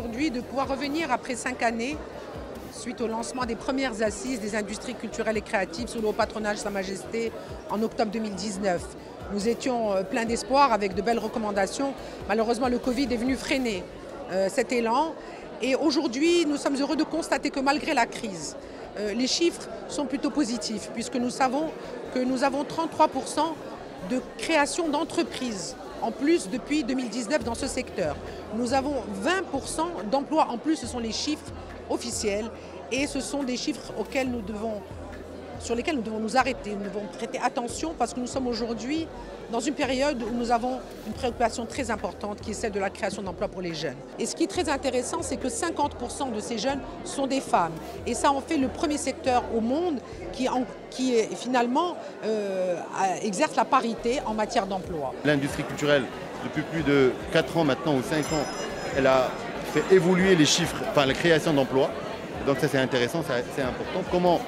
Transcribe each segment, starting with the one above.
aujourd'hui de pouvoir revenir après 5 années, suite au lancement des premières assises des industries culturelles et créatives sous le haut patronage de Sa Majesté en octobre 2019. Nous étions pleins d'espoir avec de belles recommandations. Malheureusement, le Covid est venu freiner cet élan. Et aujourd'hui, nous sommes heureux de constater que malgré la crise, les chiffres sont plutôt positifs puisque nous savons que nous avons 33% de création d'entreprises en plus depuis 2019 dans ce secteur. Nous avons 20% d'emplois en plus, ce sont les chiffres officiels et ce sont des chiffres sur lesquels nous devons nous arrêter, nous devons prêter attention parce que nous sommes aujourd'hui dans une période où nous avons une préoccupation très importante qui est celle de la création d'emplois pour les jeunes. Et ce qui est très intéressant, c'est que 50% de ces jeunes sont des femmes. Et ça en fait le premier secteur au monde qui finalement exerce la parité en matière d'emploi. L'industrie culturelle, depuis plus de 4 ans maintenant ou 5 ans, elle a fait évoluer les chiffres, enfin la création d'emplois. Donc ça c'est intéressant, c'est important. Comment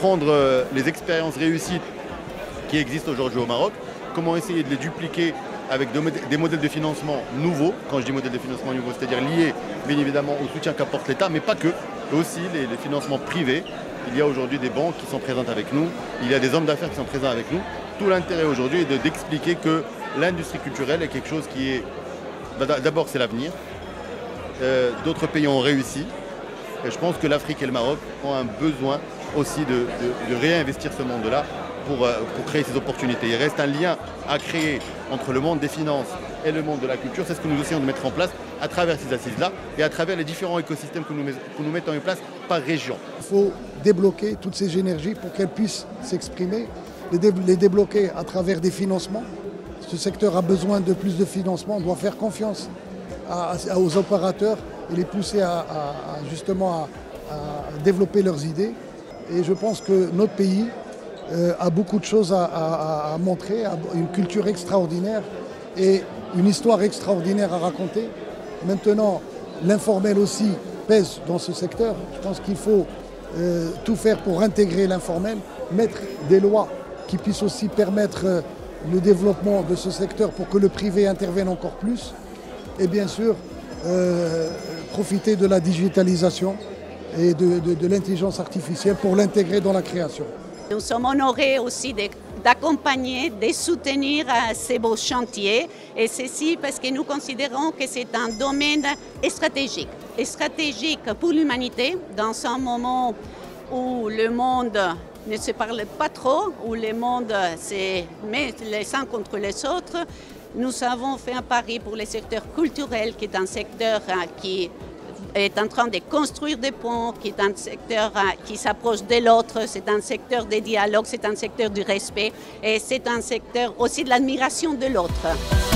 prendre les expériences réussies qui existent aujourd'hui au Maroc, comment essayer de les dupliquer avec des modèles de financement nouveaux. Quand je dis modèles de financement nouveaux, c'est-à-dire liés bien évidemment au soutien qu'apporte l'État, mais pas que, aussi les financements privés. Il y a aujourd'hui des banques qui sont présentes avec nous, il y a des hommes d'affaires qui sont présents avec nous. Tout l'intérêt aujourd'hui est d'expliquer que l'industrie culturelle est quelque chose qui est... D'abord c'est l'avenir, d'autres pays ont réussi, et je pense que l'Afrique et le Maroc ont un besoin aussi de réinvestir ce monde-là pour créer ces opportunités. Il reste un lien à créer entre le monde des finances et le monde de la culture. C'est ce que nous essayons de mettre en place à travers ces assises-là et à travers les différents écosystèmes que nous mettons en place par région. Il faut débloquer toutes ces énergies pour qu'elles puissent s'exprimer, les débloquer à travers des financements. Ce secteur a besoin de plus de financement, on doit faire confiance aux opérateurs et les pousser justement à développer leurs idées. Et je pense que notre pays a beaucoup de choses à montrer, a une culture extraordinaire et une histoire extraordinaire à raconter. Maintenant, l'informel aussi pèse dans ce secteur. Je pense qu'il faut tout faire pour intégrer l'informel, mettre des lois qui puissent aussi permettre le développement de ce secteur pour que le privé intervienne encore plus. Et bien sûr, profiter de la digitalisation et de l'intelligence artificielle pour l'intégrer dans la création. Nous sommes honorés aussi d'accompagner, de soutenir ces beaux chantiers et ceci parce que nous considérons que c'est un domaine stratégique. Et stratégique pour l'humanité dans un moment où le monde ne se parle pas trop, où le monde se met les uns contre les autres. Nous avons fait un pari pour le secteur culturel qui est un secteur qui est en train de construire des ponts, qui est un secteur qui s'approche de l'autre, c'est un secteur de dialogue, c'est un secteur du respect et c'est un secteur aussi de l'admiration de l'autre.